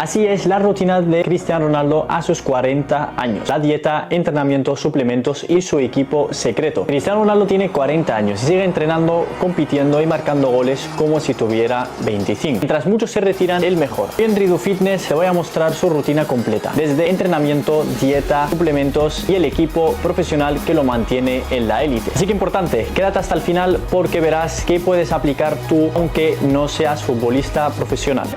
Así es la rutina de Cristiano Ronaldo a sus 40 años. La dieta, entrenamiento, suplementos y su equipo secreto. Cristiano Ronaldo tiene 40 años y sigue entrenando, compitiendo y marcando goles como si tuviera 25. Mientras muchos se retiran, el mejor. Hoy en Ridu Fitness te voy a mostrar su rutina completa. Desde entrenamiento, dieta, suplementos y el equipo profesional que lo mantiene en la élite. Así que importante, quédate hasta el final porque verás qué puedes aplicar tú aunque no seas futbolista profesional.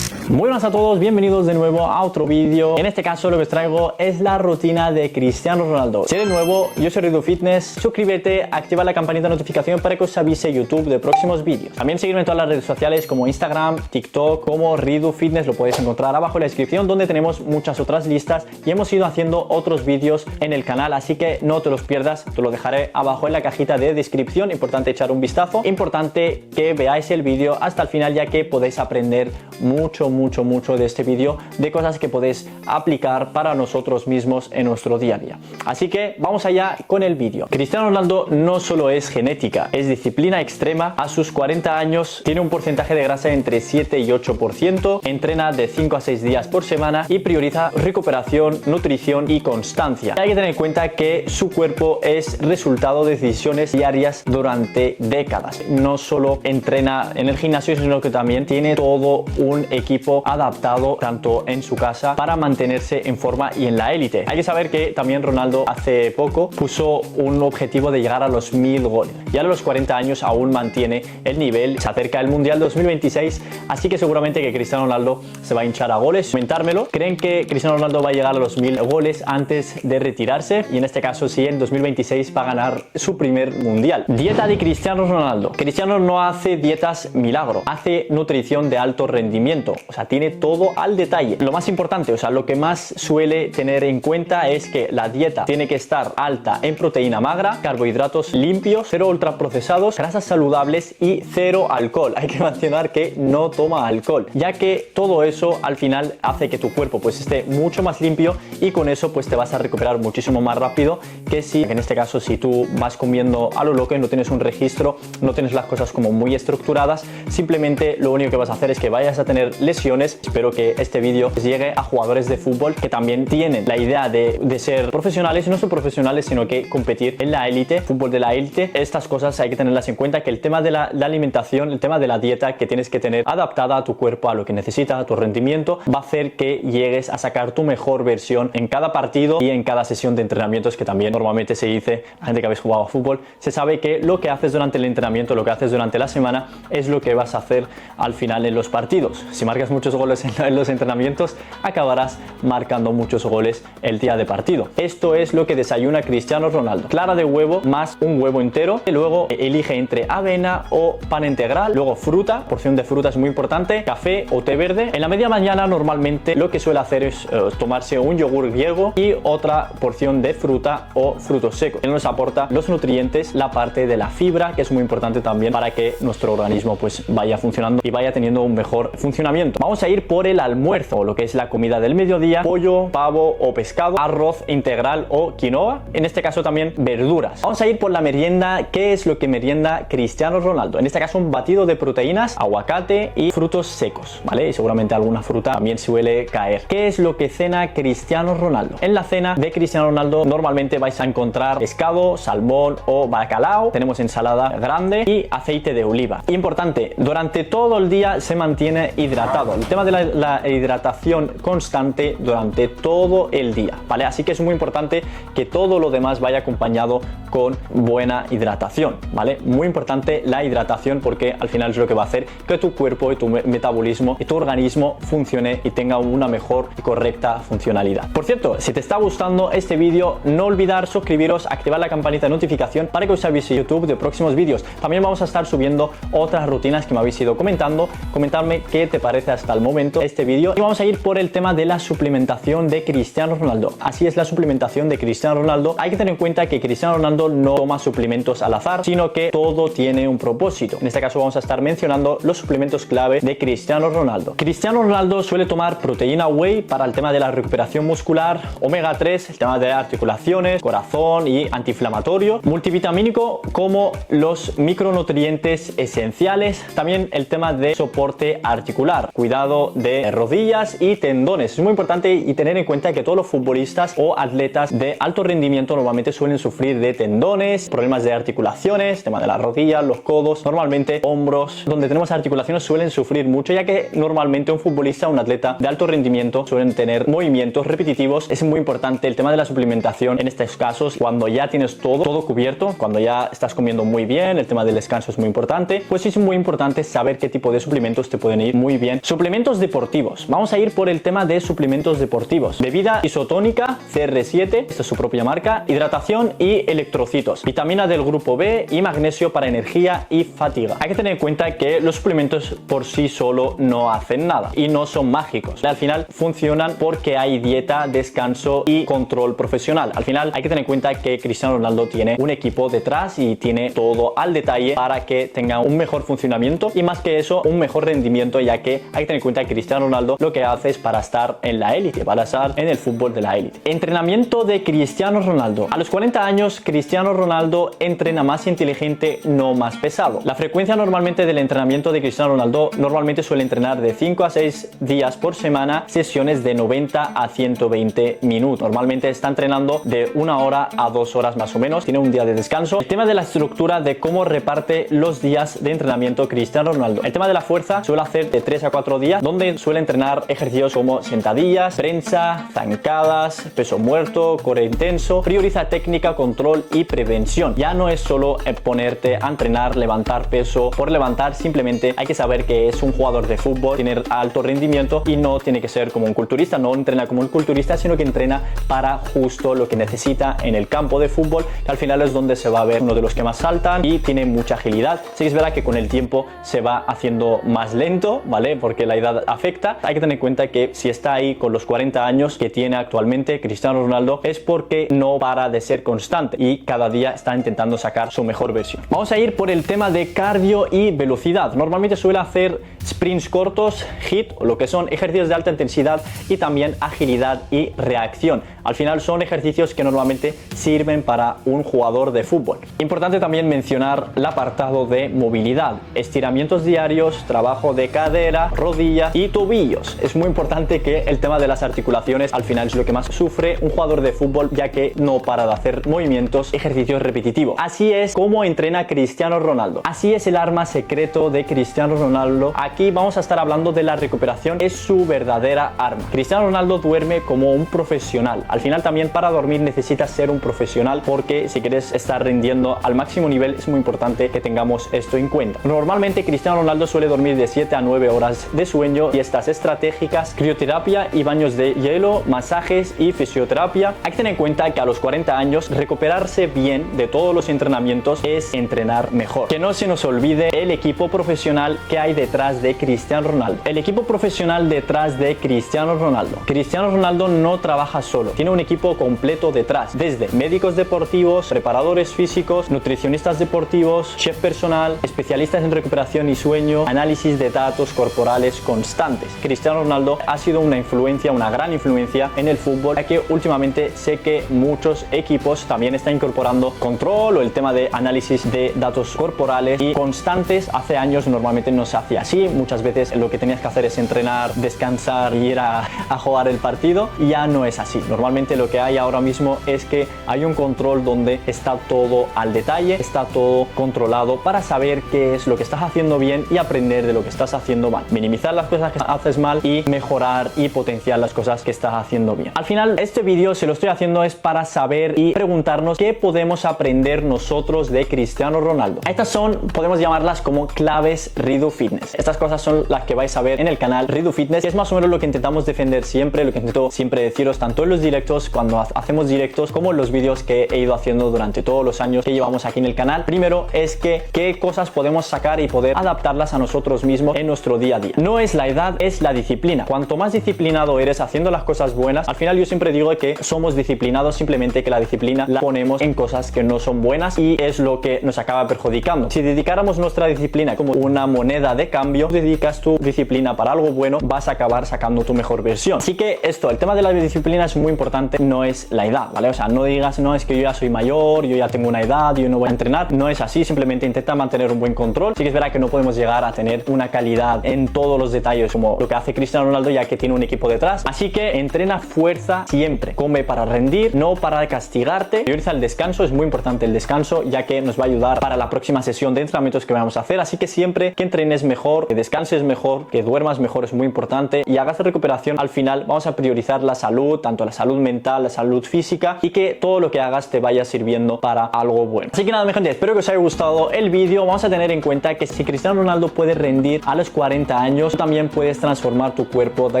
Muy buenas a todos, bienvenidos de nuevo a otro vídeo. En este caso lo que os traigo es la rutina de Cristiano Ronaldo. Si eres nuevo, yo soy Ridu Fitness, suscríbete, activa la campanita de notificación para que os avise YouTube de próximos vídeos. También seguirme en todas las redes sociales como Instagram, TikTok, como Ridu Fitness, lo podéis encontrar abajo en la descripción donde tenemos muchas otras listas y hemos ido haciendo otros vídeos en el canal, así que no te los pierdas, te lo dejaré abajo en la cajita de descripción. Importante echar un vistazo, importante que veáis el vídeo hasta el final ya que podéis aprender mucho de este vídeo, de cosas que podéis aplicar para nosotros mismos en nuestro día a día. Así que vamos allá con el vídeo. Cristiano Ronaldo no solo es genética, es disciplina extrema. A sus 40 años tiene un porcentaje de grasa entre 7 y 8%, entrena de 5 a 6 días por semana y prioriza recuperación, nutrición y constancia. Hay que tener en cuenta que su cuerpo es resultado de decisiones diarias durante décadas. No solo entrena en el gimnasio, sino que también tiene todo un equipo adaptado tanto en su casa para mantenerse en forma y en la élite. Hay que saber que también Ronaldo hace poco puso un objetivo de llegar a los 1000 goles. Ya a los 40 años aún mantiene el nivel, se acerca el Mundial 2026, así que seguramente que Cristiano Ronaldo se va a hinchar a goles. Comentármelo. ¿Creen que Cristiano Ronaldo va a llegar a los 1000 goles antes de retirarse? Y en este caso sí, en 2026 va a ganar su primer Mundial. Dieta de Cristiano Ronaldo. Cristiano no hace dietas milagro, hace nutrición de alto rendimiento. O sea, tiene todo al detalle. Lo más importante, o sea, lo que más suele tener en cuenta es que la dieta tiene que estar alta en proteína magra, carbohidratos limpios, cero ultraprocesados, grasas saludables y cero alcohol. Hay que mencionar que no toma alcohol, ya que todo eso al final hace que tu cuerpo pues esté mucho más limpio y con eso pues te vas a recuperar muchísimo más rápido que si, en este caso, si tú vas comiendo a lo loco y no tienes un registro, no tienes las cosas como muy estructuradas, simplemente lo único que vas a hacer es que vayas a tener lesiones. Espero que este vídeo llegue a jugadores de fútbol que también tienen la idea de ser profesionales, y no son profesionales sino que competir en la élite, fútbol de la élite. Estas cosas hay que tenerlas en cuenta, que el tema de la alimentación, el tema de la dieta que tienes que tener adaptada a tu cuerpo, a lo que necesita, a tu rendimiento, va a hacer que llegues a sacar tu mejor versión en cada partido y en cada sesión de entrenamientos, que también normalmente se dice, la gente que habéis jugado a fútbol, se sabe que lo que haces durante el entrenamiento, lo que haces durante la semana es lo que vas a hacer al final en los partidos. Si marcas muchos goles en los entrenamientos, acabarás marcando muchos goles el día de partido. Esto es lo que desayuna Cristiano Ronaldo: clara de huevo más un huevo entero, y luego elige entre avena o pan integral, luego fruta, porción de fruta es muy importante, café o té verde. En la media mañana normalmente lo que suele hacer es tomarse un yogur griego y otra porción de fruta o frutos secos. Él nos aporta los nutrientes, la parte de la fibra, que es muy importante también para que nuestro organismo pues vaya funcionando y vaya teniendo un mejor funcionamiento. Vamos a ir por el almuerzo, lo que es la comida del mediodía: pollo, pavo o pescado, arroz integral o quinoa, en este caso también verduras. Vamos a ir por la merienda. ¿Qué es lo que merienda Cristiano Ronaldo? En este caso un batido de proteínas, aguacate y frutos secos, ¿vale? Y seguramente alguna fruta también suele caer. ¿Qué es lo que cena Cristiano Ronaldo? En la cena de Cristiano Ronaldo normalmente vais a encontrar pescado, salmón o bacalao, tenemos ensalada grande y aceite de oliva. Importante, durante todo el día se mantiene hidratado. El tema de la hidratación constante durante todo el día, ¿vale? Así que es muy importante que todo lo demás vaya acompañado con buena hidratación, ¿vale? Muy importante la hidratación, porque al final es lo que va a hacer que tu cuerpo y tu metabolismo y tu organismo funcione y tenga una mejor y correcta funcionalidad. Por cierto, si te está gustando este vídeo, no olvidar suscribiros, activar la campanita de notificación para que os avise YouTube de próximos vídeos. También vamos a estar subiendo otras rutinas que me habéis ido comentando. Comentadme qué te parece hasta el momento este vídeo, y vamos a ir por el tema de la suplementación de Cristiano Ronaldo. Así es la suplementación de Cristiano Ronaldo. Hay que tener en cuenta que Cristiano Ronaldo no toma suplementos al azar, sino que todo tiene un propósito. En este caso vamos a estar mencionando los suplementos clave de Cristiano Ronaldo. Cristiano Ronaldo suele tomar proteína whey para el tema de la recuperación muscular, omega 3, el tema de articulaciones, corazón y antiinflamatorio, multivitamínico como los micronutrientes esenciales, también el tema de soporte articular, cuidado de rodillas y tendones. Es muy importante y tener en cuenta que todos los futbolistas o atletas de alto rendimiento normalmente suelen sufrir de tendones, problemas de articulaciones, tema de las rodillas, los codos, normalmente hombros. Donde tenemos articulaciones suelen sufrir mucho, ya que normalmente un futbolista, un atleta de alto rendimiento suelen tener movimientos repetitivos. Es muy importante el tema de la suplementación en estos casos, cuando ya tienes todo cubierto, cuando ya estás comiendo muy bien, el tema del descanso es muy importante, pues es muy importante saber qué tipo de suplementos te pueden ir muy bien. Suplementos deportivos. Vamos a ir por el tema de suplementos deportivos. Bebida isotónica CR7, esta es su propia marca, hidratación y electrocitos, vitamina del grupo B y magnesio para energía y fatiga. Hay que tener en cuenta que los suplementos por sí solo no hacen nada y no son mágicos. Al final funcionan porque hay dieta, descanso y control profesional. Al final hay que tener en cuenta que Cristiano Ronaldo tiene un equipo detrás y tiene todo al detalle para que tenga un mejor funcionamiento y, más que eso, un mejor rendimiento, ya que hay que tener en cuenta que Cristiano Ronaldo lo que hace es para estar en la élite, para estar en el fútbol de la élite. Entrenamiento de Cristiano Ronaldo. A los 40 años, Cristiano Ronaldo entrena más inteligente, no más pesado. La frecuencia normalmente del entrenamiento de Cristiano Ronaldo normalmente suele entrenar de 5 a 6 días por semana, sesiones de 90 a 120 minutos. Normalmente está entrenando de 1 hora a 2 horas más o menos, tiene un día de descanso. El tema de la estructura de cómo reparte los días de entrenamiento Cristiano Ronaldo. El tema de la fuerza suele hacer de 3 a 4 días, donde suele entrenar ejercicios como sentadillas, prensa, zancadas, peso muerto, core intenso. Prioriza técnica, control y prevención. Ya no es solo ponerte a entrenar, levantar peso por levantar, simplemente hay que saber que es un jugador de fútbol, tiene alto rendimiento y no tiene que ser como un culturista, no entrena como un culturista, sino que entrena para justo lo que necesita en el campo de fútbol, que al final es donde se va a ver uno de los que más saltan y tiene mucha agilidad. Sí, es verdad que con el tiempo se va haciendo más lento, ¿vale? Porque la edad afecta. Hay que tener en cuenta que si está ahí con los 40 años que tiene actualmente Cristiano Ronaldo, es porque no para de ser constante y cada día está intentando sacar su mejor versión. Vamos a ir por el tema de cardio y velocidad. Normalmente suele hacer sprints cortos, HIIT, o lo que son ejercicios de alta intensidad, y también agilidad y reacción. Al final son ejercicios que normalmente sirven para un jugador de fútbol. Importante también mencionar el apartado de movilidad, estiramientos diarios, trabajo de cadera, rodilla y tobillos. Es muy importante que el tema de las articulaciones al final es lo que más sufre un jugador de fútbol, ya que no para de hacer movimientos, ejercicios repetitivos. Así es como entrena Cristiano Ronaldo. Así es el arma secreto de Cristiano Ronaldo. Aquí vamos a estar hablando de la recuperación, es su verdadera arma. Cristiano Ronaldo duerme como un profesional. Al final también para dormir necesitas ser un profesional, porque si quieres estar rindiendo al máximo nivel es muy importante que tengamos esto en cuenta. Normalmente Cristiano Ronaldo suele dormir de 7 a 9 horas de sueño, y estas estratégicas, crioterapia y baños de hielo, masajes y fisioterapia. Hay que tener en cuenta que a los 40 años recuperarse bien de todos los entrenamientos es entrenar mejor. Que no se nos olvide el equipo profesional que hay detrás de Cristiano Ronaldo. El equipo profesional detrás de Cristiano Ronaldo. Cristiano Ronaldo no trabaja solo, tiene un equipo completo detrás, desde médicos deportivos, preparadores físicos, nutricionistas deportivos, chef personal, especialistas en recuperación y sueño, análisis de datos corporales constantes. Cristiano Ronaldo ha sido una influencia, una gran influencia en el fútbol, ya que últimamente sé que muchos equipos también están incorporando control o el tema de análisis de datos corporales y constantes. Hace años normalmente no se hacía así, muchas veces lo que tenías que hacer es entrenar, descansar y ir a jugar el partido, y ya no es así. Normalmente lo que hay ahora mismo es que hay un control donde está todo al detalle, está todo controlado para saber qué es lo que estás haciendo bien y aprender de lo que estás haciendo mal, minimizar las cosas que haces mal y mejorar y potenciar las cosas que estás haciendo bien. Al final este vídeo se lo estoy haciendo es para saber y preguntarnos qué podemos aprender nosotros de Cristiano Ronaldo. Estas son, podemos llamarlas como claves Ridu Fitness. Estas cosas son las que vais a ver en el canal Ridu Fitness, que es más o menos lo que intentamos defender siempre, lo que intento siempre deciros tanto en los directos, cuando hacemos directos, como en los vídeos que he ido haciendo durante todos los años que llevamos aquí en el canal. Primero es que qué cosas podemos sacar y poder adaptarlas a nosotros mismos en nuestro día a día. No es la edad, es la disciplina. Cuanto más disciplinado eres haciendo las cosas buenas, al final yo siempre digo que somos disciplinados, simplemente que la disciplina la ponemos en cosas que no son buenas y es lo que nos acaba perjudicando. Si dedicáramos nuestra disciplina como una moneda de cambio, dedicas tu disciplina para algo bueno, vas a acabar sacando tu mejor versión. Así que esto, el tema de la disciplina es muy importante, no es la edad, ¿vale? O sea, no digas, no, es que yo ya soy mayor, yo ya tengo una edad, yo no voy a entrenar. No es así, simplemente intenta mantener un buen control. Sí que es verdad que no podemos llegar a tener una calidad en todos los detalles como lo que hace Cristiano Ronaldo, ya que tiene un equipo detrás. Así que entrena fuerza siempre, come para rendir, no para castigarte. Prioriza el descanso, es muy importante el descanso, ya que nos va a ayudar para la próxima sesión de entrenamientos que vamos a hacer. Así que siempre que entrenes mejor, que descanses mejor, que duermas mejor es muy importante y hagas recuperación. Al final vamos a priorizar la salud, tanto la salud mental, la salud física, y que todo lo que hagas te vaya sirviendo para algo bueno. Así que nada, mi gente, espero que os haya gustado el vídeo. Vamos a tener en cuenta que si Cristiano Ronaldo puede rendir a los 40 años, tú también puedes transformar tu cuerpo, da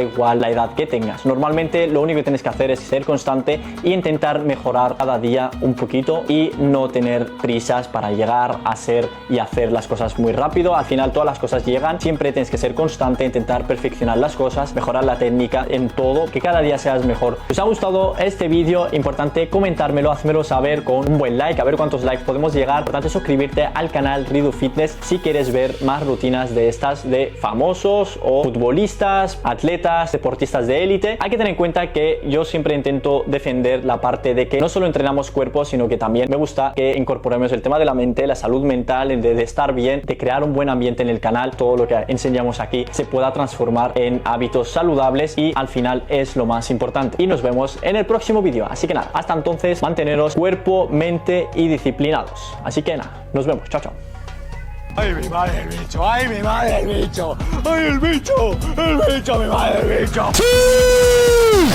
igual la edad que tengas. Normalmente lo único que tienes que hacer es ser constante e intentar mejorar cada día un poquito y no tener prisas para llegar a ser y hacer las cosas muy rápido. Al final todas las cosas llegan, siempre tienes que ser constante, intentar perfeccionar las cosas, mejorar la técnica en todo, que cada día seas mejor. Si os ha gustado este vídeo, importante comentármelo, házmelo saber con un buen like, a ver cuántos likes podemos llegar. Importante suscribirte al canal Ridu Fitness si quieres ver más rutinas de estas de famosos o futbolistas, atletas, deportistas de élite. Hay que tener en cuenta que yo siempre intento defender la parte de que no solo entrenamos cuerpo, sino que también me gusta que incorporemos el tema de la mente, la salud mental, de estar bien, de crear un buen ambiente en el canal. Todo lo que enseñamos aquí se pueda transformar en hábitos saludables y al final es lo más importante. Y nos vemos en el próximo vídeo. Así que nada, hasta entonces, manteneros cuerpo, mente y disciplinados. Así que nada, nos vemos. Chao, chao. ¡Ay, mi madre el bicho! ¡Ay, mi madre el bicho! ¡Ay, el bicho! ¡El bicho, mi madre el bicho! ¡Sí!